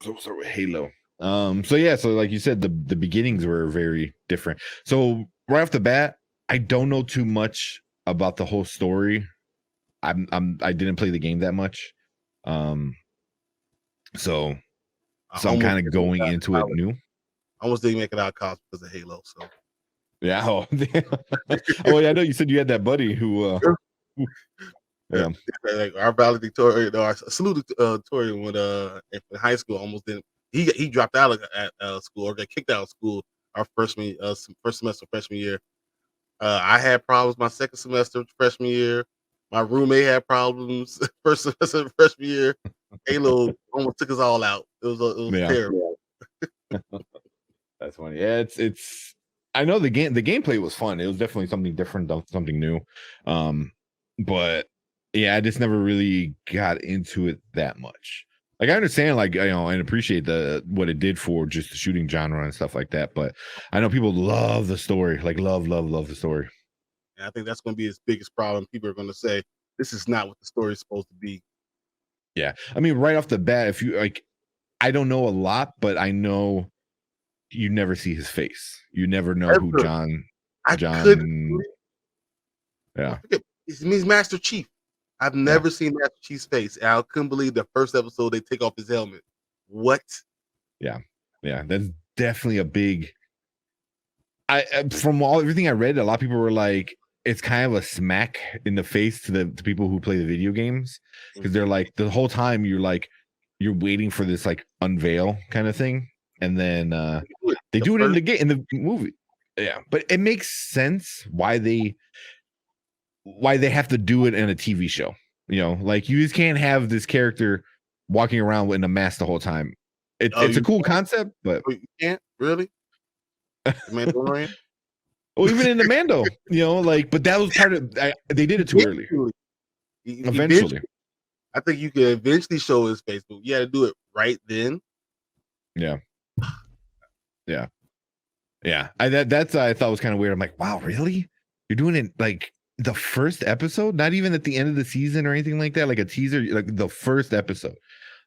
So we'll start with Halo. So yeah, so like you said, the beginnings were very different. So right off the bat, I don't know too much about the whole story. I didn't play the game that much. Um, so I I'm almost kind of didn't make going it out of into it college. new. I almost didn't make it out of college because of Halo. So Yeah. Oh, oh yeah, I know you said you had that buddy who yeah, yeah. like our valedictorian, our salutatorian when in high school almost didn't. He dropped out at school or got kicked out of school our first semester freshman year. I had problems my second semester freshman year. My roommate had problems first semester freshman year. Halo almost took us all out. It was Yeah. terrible. That's funny. Yeah, it's I know the gameplay was fun. It was definitely something different, something new. Um, but yeah, I just never really got into it that much. Like I understand, like and appreciate the what it did for just the shooting genre and stuff like that. But I know people love the story, like love the story. And I think that's going to be his biggest problem. People are going to say this is not what the story is supposed to be. Yeah, I mean, right off the bat, if you like, I don't know a lot, but I know you never see his face. You never know who Ever, John I couldn't. John. I Yeah, forget. It means Master Chief. I've yeah. never seen Master Chief's face. And I couldn't believe the first episode they take off his helmet. What? Yeah, yeah, that's definitely a big. From everything I read, a lot of people were like, it's kind of a smack in the face to the people who play the video games because they're like the whole time you're waiting for this like unveil kind of thing, and then they The do it in first, the game in the movie. Yeah, but it makes sense why they have to do it in a TV show. Like you just can't have this character walking around in a mask the whole time. oh, It's a you cool can't? concept, but Oh, you can't really? The Mandalorian? well, even in the Mando, like, but that was part of. They did it too early. Eventually, Eventually, eventually, I think you can eventually show his face, but you got to do it right then. yeah, yeah, yeah. That's I thought was kind of weird. I'm like, wow, really? You're doing it like the first episode, not even at the end of the season or anything like that, like a teaser, like the first episode.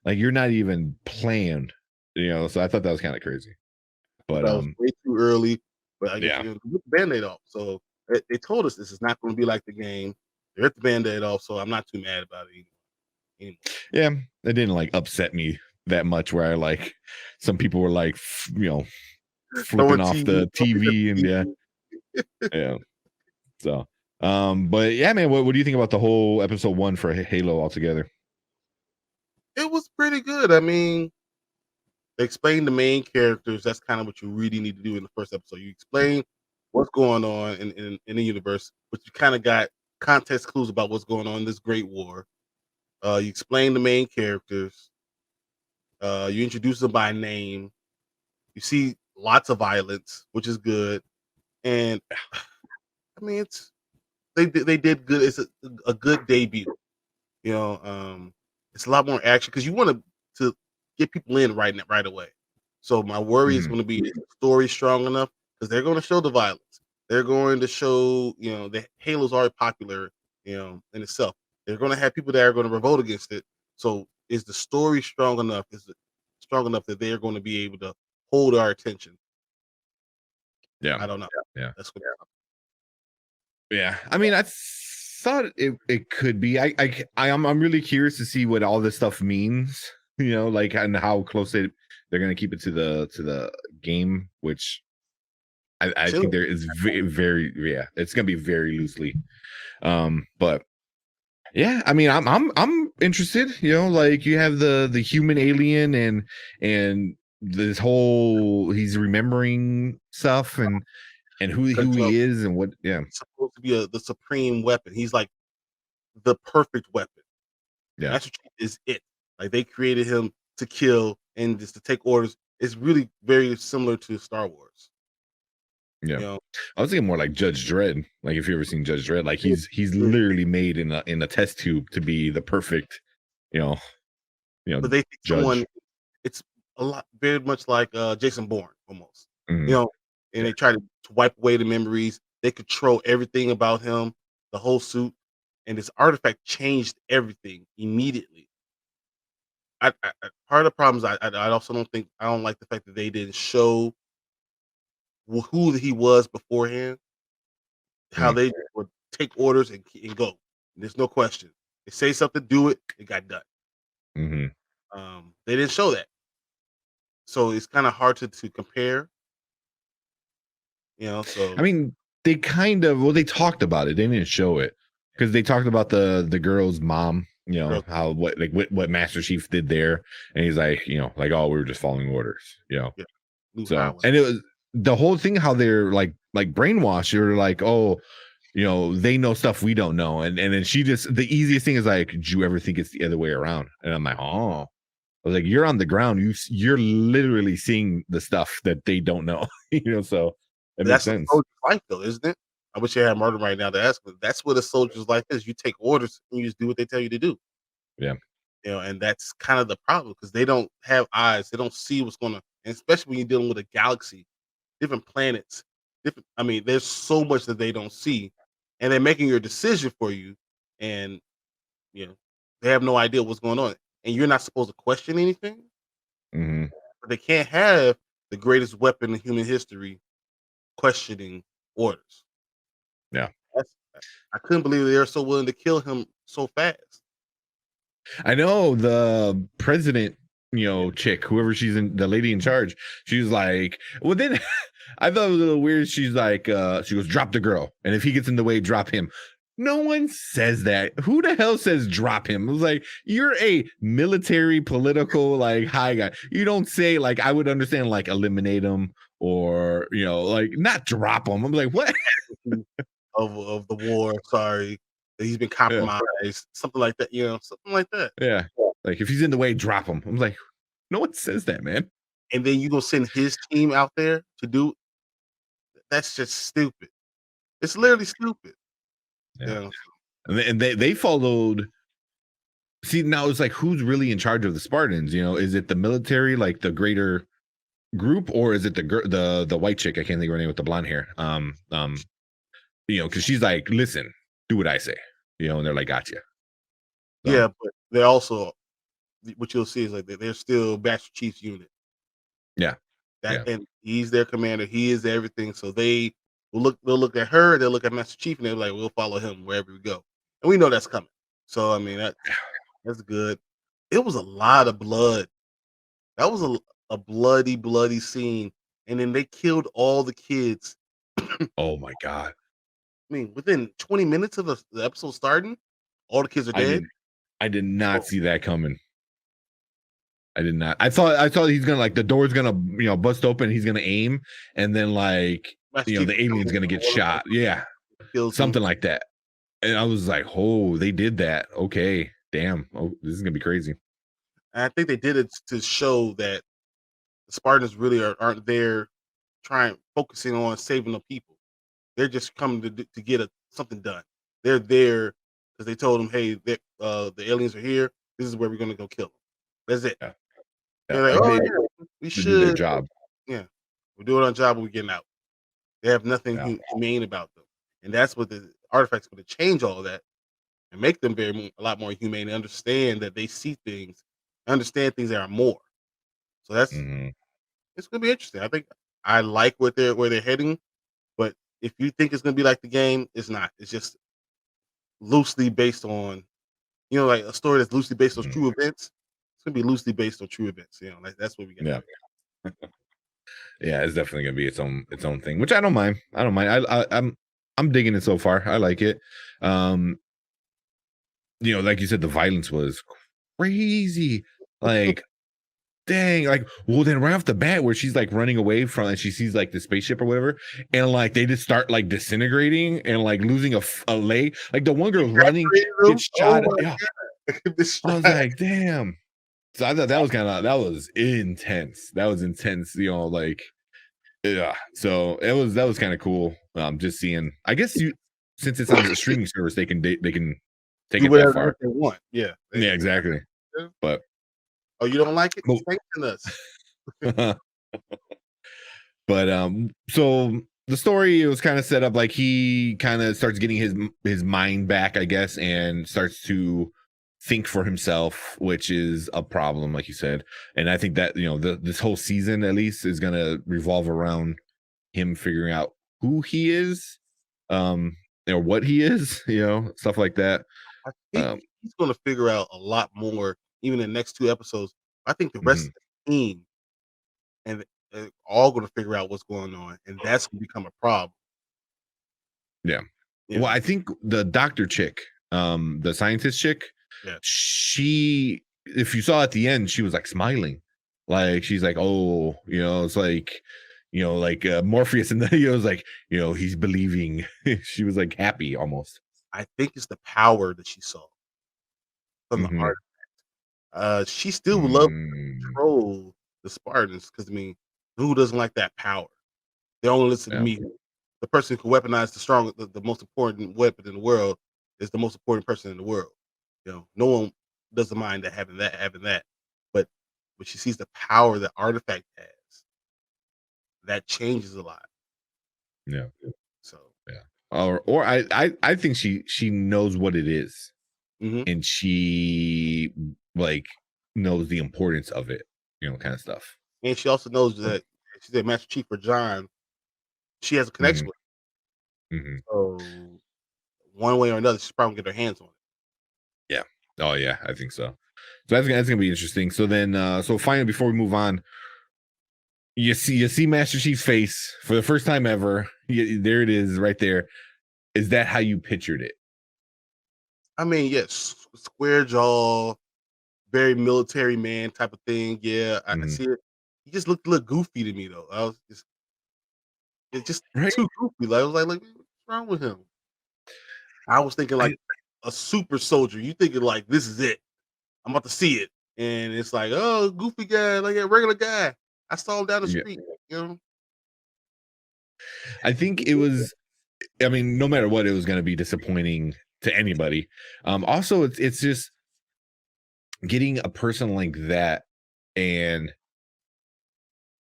Like you're not even playing, So I thought that was kind of crazy. But That was way too early. But I guess yeah, you rip the band-aid off. So they told us this is not going to be like the game. They ripped the band-aid off, so I'm not too mad about it anymore. yeah, it didn't like upset me that much. Where I like some people were like, flipping Throwing off TV, the TV and yeah, yeah. So, but yeah, man, what do you think about the whole episode one for Halo altogether? It was pretty good. I mean, they explained the main characters. That's kind of what you really need to do in the first episode. You explain what's going on in the universe, but you kind of got context clues about what's going on in this great war. You explain the main characters. You introduce them by name. You see lots of violence, which is good. And I mean, they did good. It's a good debut. You know, it's a lot more action because you want to get people in right away. So my worry is Mhm. going to be is the story strong enough because they're going to show the violence. They're going to show the Halo's already popular in itself. They're going to have people that are going to revolt against it. So is the story strong enough? Is it strong enough that they are going to be able to hold our attention? Yeah, I don't know. yeah, That's what. yeah. I mean, I thought it could be. I'm really curious to see what all this stuff means. Like and how close they're gonna keep it to the game, which I think Chill. there is very yeah, it's gonna be very loosely. But yeah, I mean, I'm interested. Like you have the human alien and this whole he's remembering stuff and who So he is and what. Yeah, he's supposed to be the supreme weapon. He's like the perfect weapon. yeah, Master Chief is it. Like they created him to kill and just to take orders. It's really very similar to Star Wars. yeah. You know, I was thinking more like Judge Dredd. Like if you ever seen Judge Dredd, like he's literally made in a test tube to be the perfect, you know, but they take someone. judge. It's a lot, very much like Jason Bourne, almost. You Mhm. know, and Yeah, they try to wipe away the memories. They control everything about him, the whole suit, and this artifact changed everything immediately. part of the problem is I also don't like the fact that they didn't show who he was beforehand. How Mm, they just would take orders and go. There's no question. They say something, do it, it got done. mhm. They didn't show that, so it's kind of hard to compare. I So mean, they kind of well, they talked about it. They didn't show it because they talked about the girl's mom. girls, How what Master Chief did there, and he's like, like, oh, we were just following orders. yeah, Blue So, Highway. and it was the whole thing how they're like brainwashed. You're like, oh, they know stuff we don't know, and then she just the easiest thing is like, did you ever think it's the other way around? And I'm like, oh. I was like, you're on the ground. You're literally seeing the stuff that they don't know. So it makes That's a sense. soldier's life, though, isn't it? I wish I had Murder right now to ask, but that's what a soldier's life is. You take orders and you just do what they tell you to do. Yeah. And that's kind of the problem because they don't have eyes. They don't see what's going to, and especially when you're dealing with a galaxy, different planets, different. I mean, there's so much that they don't see, and they're making your decision for you, and you know they have no idea what's going on, and you're not supposed to question anything. Hmm. But they can't have the greatest weapon in human history questioning orders. Yeah. That's, I couldn't believe they were so willing to kill him so fast. I know the president, Yeah, chick, whoever she's in, the lady in charge, she was like, well, then I thought it was a little weird. She's like, she goes, drop the girl. And if he gets in the way, drop him. No one says that. Who the hell says drop him? I was like, you're a military political like high guy. You don't say like I would understand like eliminate him or like not drop him. I'm like, what? of the war. Sorry, that he's been Yeah, compromised. Something like that. Something like that. yeah. Like if he's in the way, drop him. I'm like, no one says that, man. And then you gonna send his team out there to do that's just stupid. It's literally stupid. Yeah. Yeah. And they followed. See, now it's like who's really in charge of the Spartans? Is it the military, like the greater group, or is it the white chick? I can't think of her name with the blonde hair. Because she's like, listen, do what I say. And they're like, gotcha. So Yeah, but they also what you'll see is like they're still Master Chief's unit. yeah, That yeah, and he's their commander. He is everything. So they'll look at her, they'll look at Master Chief, and they're like, we'll follow him wherever we go. And we know that's coming. So I mean that's good. It was a lot of blood. That was a bloody, bloody scene. And then they killed all the kids. I oh my god, mean, within 20 minutes of the episode starting, all the kids are I dead. did I did not Oh, see that coming. I did not. I thought he's gonna like the door's gonna bust open. He's gonna aim, and then like Master Chief the alien's comes gonna in, get shot. Yeah, kills him. something like that. And I was like, oh, they did that. Okay, damn. Oh, this is gonna be crazy. And I think they did it to show that the Spartans really aren't there trying focusing on saving the people. They're just coming to get something done. They're there because they told them, "Hey, the aliens are here. This is where we're gonna go kill them." That's it. Yeah, yeah. They're like, Like "Oh they yeah, we to do their should. job. Yeah, we're doing our job. We're getting out." They have nothing Yeah. humane about them, and that's what the artifact's going to change all of that and make them a lot more humane. And understand that they see things, understand things that are more. So Hmm. it's going to be interesting. I think I like where they're heading, but if you think it's going to be like the game, it's not. It's just loosely based on like a story that's loosely based on Hmm. true events. It's going to be loosely based on true events. That's what we got. Yeah, yeah. It's definitely gonna be its own thing, which I don't mind. I don't mind. I'm digging it so far. I like it. Um, like you said, the violence was crazy. Like, dang, like, well, then right off the bat, where she's like running away from, and she sees like the spaceship or whatever, and like they just start like disintegrating and like losing a leg. Like the one girl running gets Oh shot. Yeah, my I was like, damn. So I thought that was intense. That was intense. Like, yeah. So that was kind of cool. Just seeing. I guess since it's on a streaming service, they can take do it that whatever far. they want. Yeah. Yeah, exactly. But Oh, you don't like it? but Strengthen us. so the story was kind of set up like he kind of starts getting his mind back, I guess, and starts to think for himself, which is a problem, like you said. And I think that this whole season at least is gonna revolve around him figuring out who he is, or what he is, stuff like that. I think Um, he's gonna figure out a lot more even in the next 2 episodes. I think the rest mhm, of the team and all gonna figure out what's going on, and that's gonna become a problem, yeah. you Well, know? I think the doctor chick, the scientist chick, Yeah. she, if you saw at the end, she was like smiling, like she's like, oh, it's like, like Morpheus, and then was like, he's believing. She was like happy almost. I think it's the power that she saw from the Hmm. art. She still would love to Mm, control the Spartans because I mean, who doesn't like that power? They only listen to yeah, me. The person who can weaponize the most important weapon in the world is the most important person in the world. No one doesn't mind that having that. But when she sees the power that artifact has, that changes a lot. yeah, So yeah. Or I think she knows what it is, mhm. and she like knows the importance of it, kind of stuff. And she also knows that she's a Master Chief for John. She has a Hmm. connection with Hmm. him. So one way or another, she's probably gonna get her hands on it. Yeah. Oh yeah, I think so. So that's gonna be interesting. So then, so finally, before we move on, you see Master Chief's face for the first time ever. There it is, right there. Is that how you pictured it? I mean, yes, square jaw, very military man type of thing. Yeah, I Mhm. see it. He just looked a little goofy to me though. It's just Right? too goofy. Like I was like, what's wrong with him? I was thinking I like a super soldier. You thinking like this is it. I'm about to see it. And it's like, oh, goofy guy, like a regular guy. I saw him down the Yeah. street, you know. I think it was. I mean, no matter what, it was going to be disappointing to anybody. Also, it's just getting a person like that, and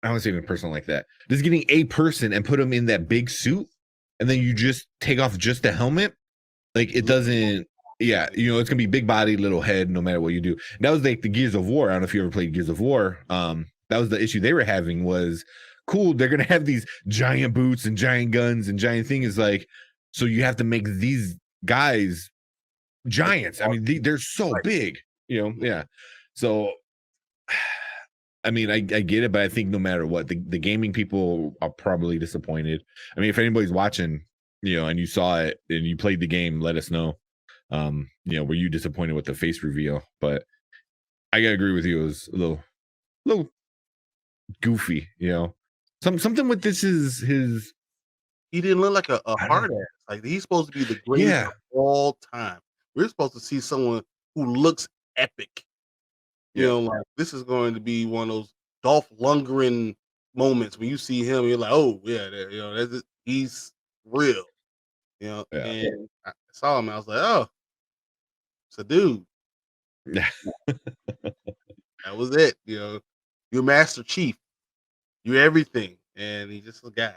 I don't want to say even a person like that. Just getting a person and put them in that big suit, and then you just take off just the helmet. Like it doesn't. Yeah, it's gonna be big body, little head, no matter what you do. That was like the Gears of War. I don't know if you ever played Gears of War. That was the issue they were having was cool. They're gonna have these giant boots and giant guns and giant things. Like, so you have to make these guys giants. I mean, they're so Right. big. Yeah. So I mean, I get it, but I think no matter what, the gaming people are probably disappointed. I mean, if anybody's watching, and you saw it and you played the game, let us know. Were you disappointed with the face reveal? But I gotta agree with you. It was a little goofy. Something with this is his. He didn't look like a I don't know. hard ass. Like he's supposed to be the greatest Yeah, of all time. We're supposed to see someone who looks epic. yeah, Like this is going to be one of those Dolph Lundgren moments when you see him, you're like, oh yeah, he's real. yeah, And I saw him, I was like, oh, it's a dude. yeah, That was it. You're Master Chief. You're everything, and he's just a guy.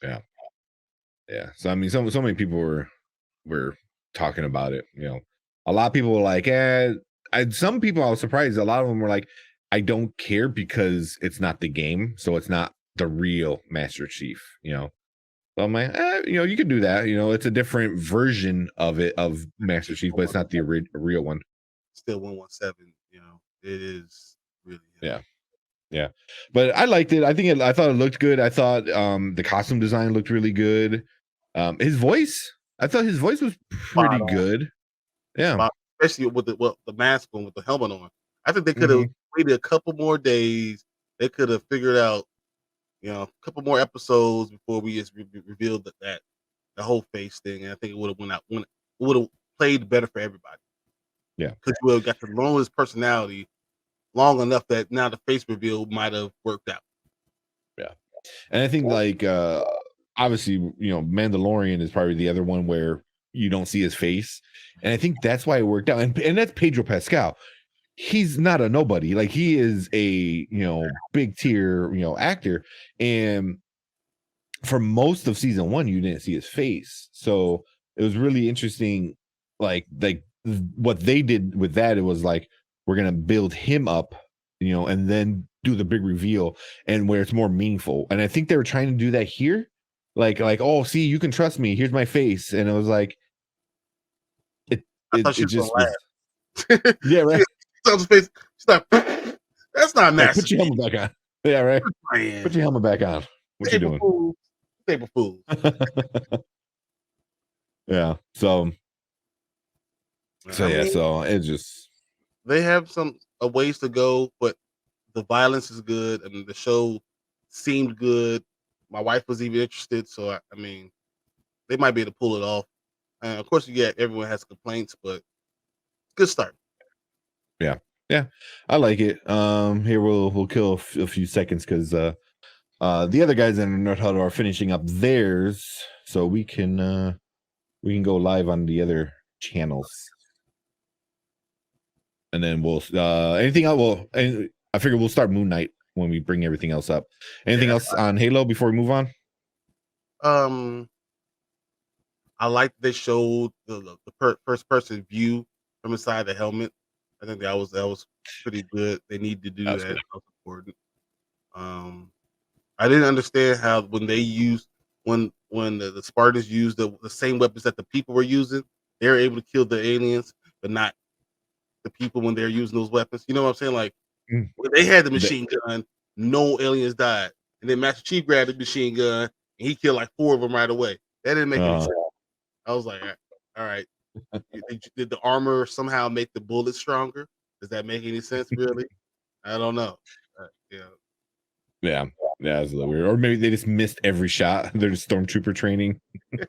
yeah, yeah. So I mean, so many people were talking about it. A lot of people were like, some people I was surprised. A lot of them were like, I don't care because it's not the game, so it's not the real Master Chief. So I'm like, you can do that. It's a different version of it of Master Chief, but it's not the real one. Still 117. It is really him. Yeah, yeah. But I liked it. I thought it looked good. I thought the costume design looked really good. His voice, I thought his voice was Spot pretty on. good. Yeah. Spot, especially with the mask on, with the helmet on. I think they could have Hmm. waited a couple more days. They could have figured out, a couple more episodes before we just revealed that the whole face thing. And I think it would have would have played better for everybody Yeah. because you would have got to know his personality long enough that now the face reveal might have worked out. Yeah. And I think like obviously, Mandalorian is probably the other one where you don't see his face. And I think that's why it worked out. And that's Pedro Pascal. He's not a nobody. Like he is a, big tier, actor. And for most of season one, you didn't see his face. So it was really interesting, like what they did with that, it was like we're gonna build him up, and then do the big reveal, and where it's more meaningful. And I think they were trying to do that here, like oh, see, you can trust me. Here's my face, and it was like it I it thought she it was gonna just was laugh. yeah right. She saw his face. She's like, "That's not Like Master put your Chief, helmet back on. Yeah right. Put man. your helmet back on. What you April doing? Fools, April Fools." Yeah. So I yeah. mean, So it just they have some ways to go, but the violence is good, and the show seemed good. My wife was even interested, so I mean, they might be able to pull it off. And of course, everyone has complaints, but good start. yeah. Yeah. I like it. Here we'll kill a few seconds because the other guys in Nerd Huddle are finishing up theirs, so we can go live on the other channels, and then we'll anything else. I figure we'll start Moon Knight when we bring everything else up. Anything Yeah. else on Halo before we move on? Um, I like they showed the first person view from inside the helmet. I think that was pretty good. They need to do That's that. cool. That was important. Um, I didn't understand how when they used when the Spartans used the same weapons that the people were using, they were able to kill the aliens, but not the people when they're using those weapons. You know what I'm saying? Like Mm. when they had the The- machine gun, no aliens died, and then Master Chief grabbed the machine gun and he killed like 4 of them right away. That didn't make any sense. I was like, all right, did the armor somehow make the bullets stronger? Does that make any sense? Really? I don't know. Yeah. yeah, yeah, that's a little weird. Or maybe they just missed every shot. They're just stormtrooper training. Yeah,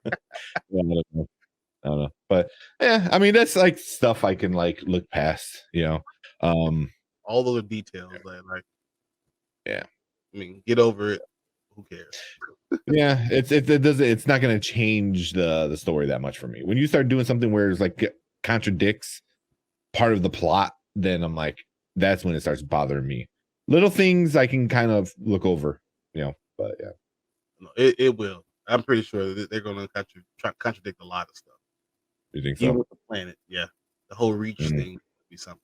I don't know. But yeah, I mean that's like stuff I can like look past. Um, All those details that like, yeah. I mean, get over it. Who cares? Yeah, it doesn't. It's not going to change the story that much for me. When you start doing something where it's like contradicts part of the plot, then I'm like, that's when it starts bothering me. Little things I can kind of look over, But yeah, No, it will. I'm pretty sure that they're going to contradict a lot of stuff, you think even so? with the planet. Yeah, the whole reach Mhm. thing would be something.